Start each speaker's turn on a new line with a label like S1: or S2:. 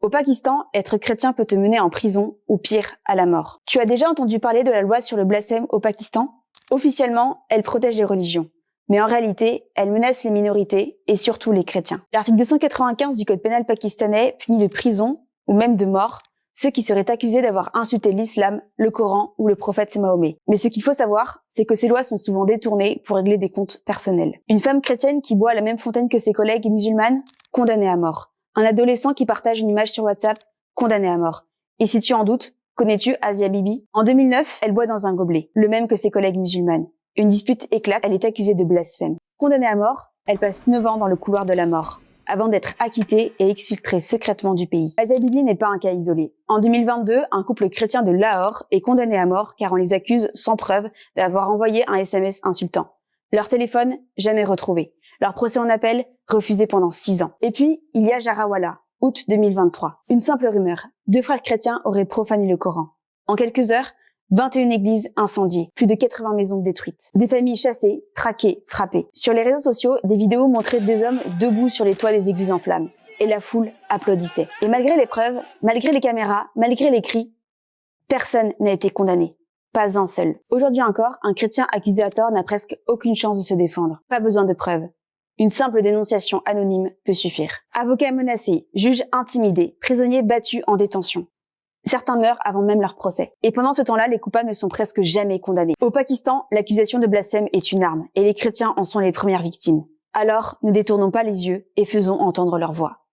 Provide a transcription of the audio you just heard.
S1: Au Pakistan, être chrétien peut te mener en prison ou pire, à la mort. Tu as déjà entendu parler de la loi sur le blasphème au Pakistan? Officiellement, elle protège les religions. Mais en réalité, elle menace les minorités et surtout les chrétiens. L'article 295 du Code pénal pakistanais punit de prison ou même de mort ceux qui seraient accusés d'avoir insulté l'islam, le Coran ou le prophète Mahomet. Mais ce qu'il faut savoir, c'est que ces lois sont souvent détournées pour régler des comptes personnels. Une femme chrétienne qui boit à la même fontaine que ses collègues musulmanes, condamnée à mort. Un adolescent qui partage une image sur WhatsApp, condamné à mort. Et si tu en doutes, connais-tu Asia Bibi? En 2009, elle boit dans un gobelet, le même que ses collègues musulmanes. Une dispute éclate, elle est accusée de blasphème. Condamnée à mort, elle passe 9 ans dans le couloir de la mort, avant d'être acquittée et exfiltrée secrètement du pays. Asia Bibi n'est pas un cas isolé. En 2022, un couple chrétien de Lahore est condamné à mort car on les accuse sans preuve d'avoir envoyé un SMS insultant. Leur téléphone, jamais retrouvé. Leur procès en appel, refusé pendant 6 ans. Et puis, il y a Jarawala, août 2023. Une simple rumeur. 2 frères chrétiens auraient profané le Coran. En quelques heures, 21 églises incendiées, plus de 80 maisons détruites, des familles chassées, traquées, frappées. Sur les réseaux sociaux, des vidéos montraient des hommes debout sur les toits des églises en flammes. Et la foule applaudissait. Et malgré les preuves, malgré les caméras, malgré les cris, personne n'a été condamné. Pas un seul. Aujourd'hui encore, un chrétien accusé à tort n'a presque aucune chance de se défendre. Pas besoin de preuves. Une simple dénonciation anonyme peut suffire. Avocats menacés, juges intimidés, prisonniers battus en détention. Certains meurent avant même leur procès. Et pendant ce temps-là, les coupables ne sont presque jamais condamnés. Au Pakistan, l'accusation de blasphème est une arme, et les chrétiens en sont les premières victimes. Alors, ne détournons pas les yeux et faisons entendre leur voix.